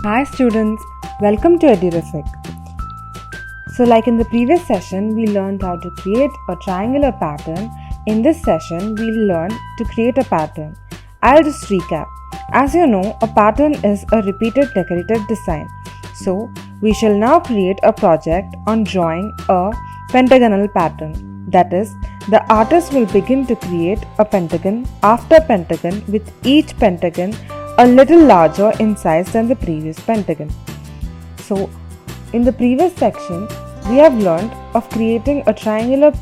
Hi students, welcome to Edurific. So like in the previous session, we learned how to create a triangular pattern. In this session, we'll learn to create a pattern. I'll just recap. As you know, a pattern is a repeated decorative design. So we shall now create a project on drawing a pentagonal pattern. That is, the artist will begin to create a pentagon after pentagon with each pentagon a little larger in size than the previous pentagon. So, in the previous section, we have learned of creating a triangular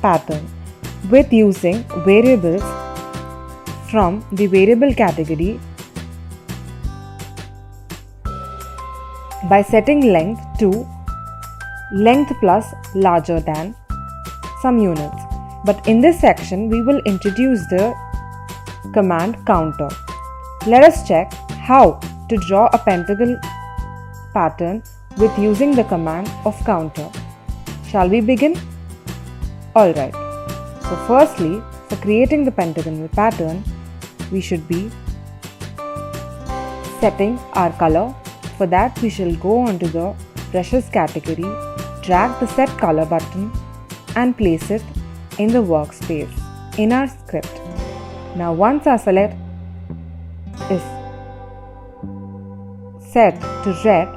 pattern with using variables from the variable category by setting length to length plus larger than some units. But in this section, we will introduce the command counter. Let us check how to draw a pentagon pattern with using the command of counter. Shall we begin? Alright. So firstly, for creating the pentagonal pattern, we should be setting our color. For that, we shall go onto the brushes category, drag the set color button and place it in the workspace in our script. Now once our select is set to red,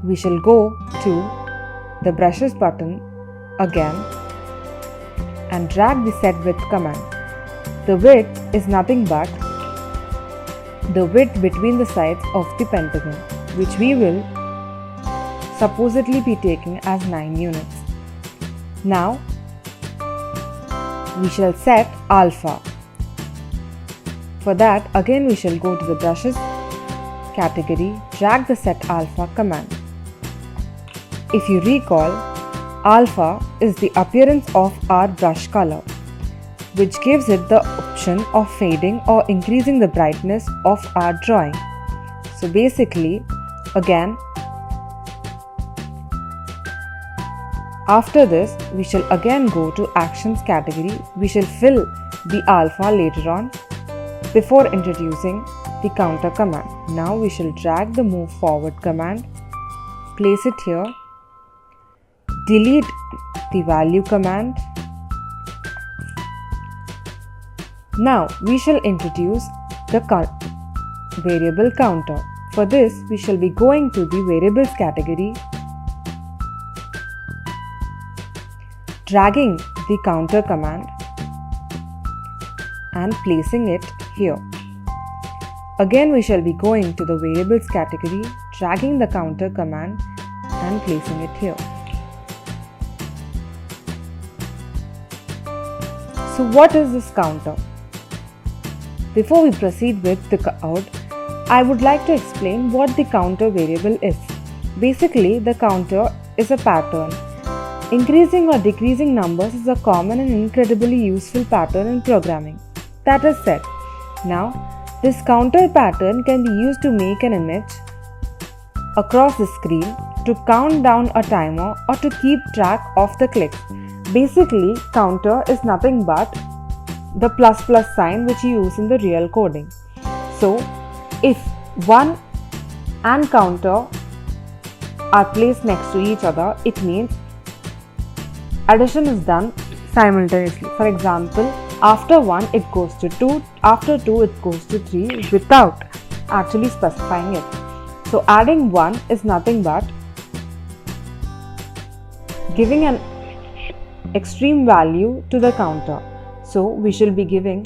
we shall go to the brushes button again and drag the set width command. The width is nothing but the width between the sides of the pentagon, which we will supposedly be taking as 9 units. Now we shall set alpha. For that, again we shall go to the brushes category, drag the set alpha command. If you recall, alpha is the appearance of our brush color, which gives it the option of fading or increasing the brightness of our drawing. So basically, again, after this, we shall again go to actions category. We shall fill the alpha later on before introducing the counter command. Now we shall drag the move forward command, place it here, delete the value command. Now we shall introduce the variable counter. For this, we shall be going to the variables category, dragging the counter command and placing it here. Again, we shall be going to the variables category, dragging the counter command and placing it here. So what is this counter? Before we proceed with the code, I would like to explain what the counter variable is. Basically, the counter is a pattern. Increasing or decreasing numbers is a common and incredibly useful pattern in programming. That is said. Now, this counter pattern can be used to make an image across the screen, to count down a timer, or to keep track of the clicks. Basically, counter is nothing but the plus sign which you use in the real coding. So, if 1 and counter are placed next to each other, it means addition is done simultaneously. For example, after 1 it goes to 2, after 2 it goes to 3 without actually specifying it. So adding 1 is nothing but giving an extreme value to the counter. So we shall be giving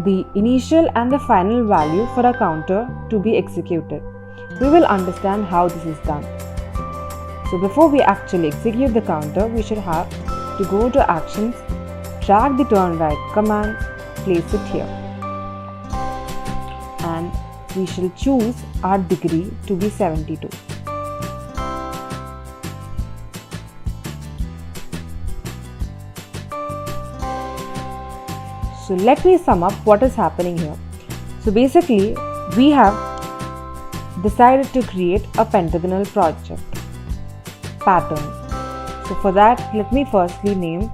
the initial and the final value for a counter to be executed. We will understand how this is done. So before we actually execute the counter, we should have to go to actions, drag the turn right command, place it here, and we shall choose our degree to be 72. So let me sum up what is happening here. So basically, we have decided to create a pentagonal project pattern. So for that, let me firstly name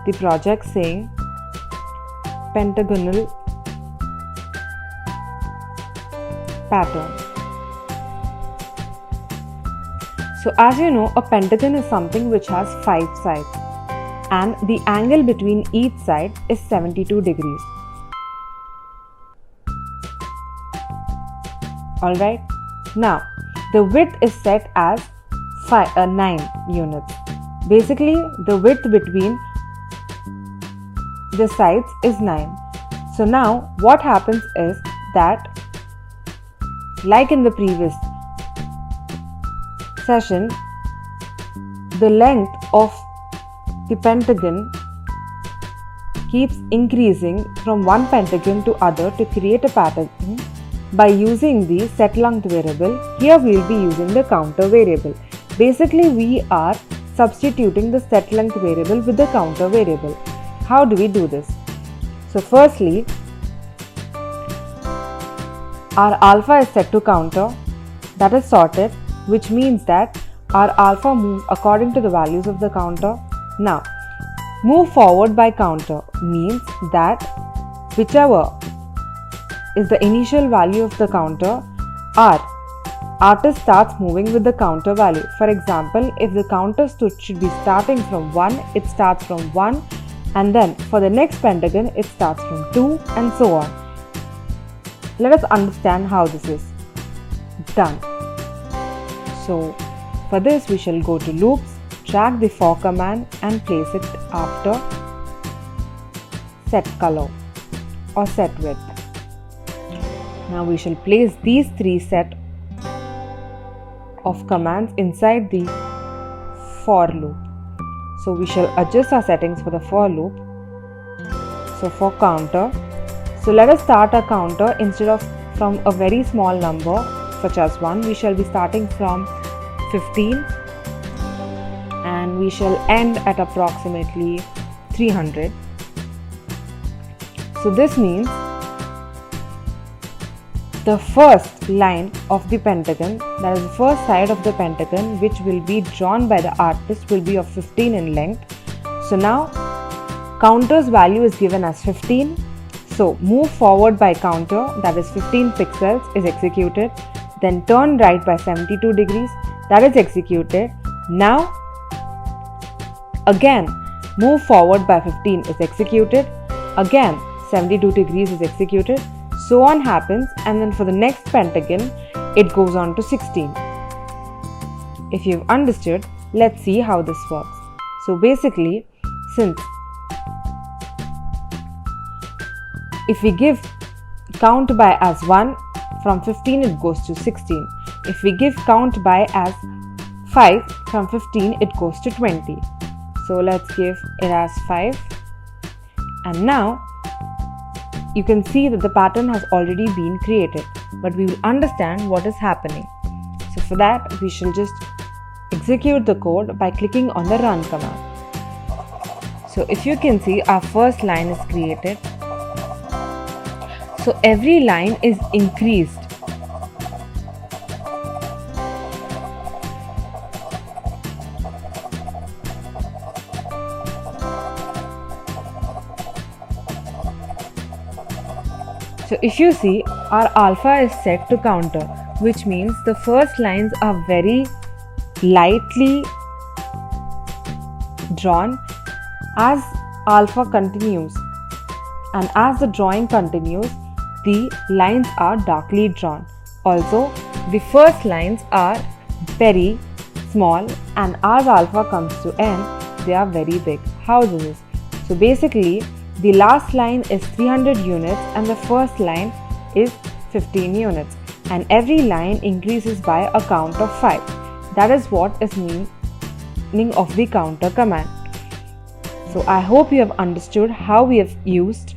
the project saying Pentagonal pattern. So as you know, a pentagon is something which has 5 sides and the angle between each side is 72 degrees. Alright, now the width is set as 9 units. Basically, the width between the sides is 9. So now what happens is that, like in the previous session, the length of the pentagon keeps increasing from one pentagon to other to create a pattern by using the set length variable. Here we will be using the counter variable. Basically, we are substituting the set length variable with the counter variable. How do we do this? So firstly, our alpha is set to counter, that is sorted, which means that our alpha moves according to the values of the counter. Now, move forward by counter means that whichever is the initial value of the counter, our artist starts moving with the counter value. For example, if the counter should be starting from 1, it starts from 1, and then for the next pentagon it starts from 2, and so on. Let us understand how this is done. So for this we shall go to loops, drag the for command and place it after set color or set width. Now we shall place these 3 set of commands inside the for loop. So we shall adjust our settings for the for loop. So for counter, so let us start a counter instead of from a very small number such as 1, we shall be starting from 15 and we shall end at approximately 300. So this means the first line of the pentagon, that is the first side of the pentagon which will be drawn by the artist, will be of 15 in length. So now counter's value is given as 15. So move forward by counter, that is 15 pixels, is executed. Then turn right by 72 degrees, that is executed. Now again move forward by 15 is executed. Again 72 degrees is executed. So on happens, and then for the next pentagon it goes on to 16. If you've understood, let's see how this works. So basically, since if we give count by as 1, from 15 it goes to 16. If we give count by as 5, from 15 it goes to 20. So let's give it as 5, and now you can see that the pattern has already been created, but we will understand what is happening. So for that we shall just execute the code by clicking on the run command. So if you can see, our first line is created. So every line is increased. So if you see, our alpha is set to counter, which means the first lines are very lightly drawn as alpha continues, and as the drawing continues, the lines are darkly drawn. Also, the first lines are very small, and as alpha comes to end, they are very big. How is this? So basically, the last line is 300 units and the first line is 15 units, and every line increases by a count of 5. That is what is meaning of the counter command. So I hope you have understood how we have used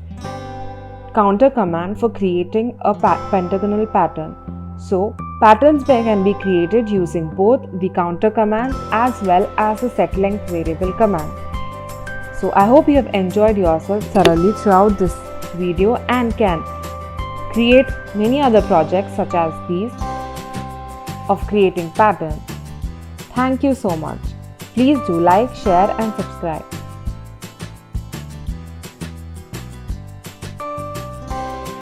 counter command for creating a pentagonal pattern. So patterns can be created using both the counter command as well as the set length variable command. So I hope you have enjoyed yourself thoroughly throughout this video and can create many other projects such as these of creating patterns. Thank you so much. Please do like, share and subscribe.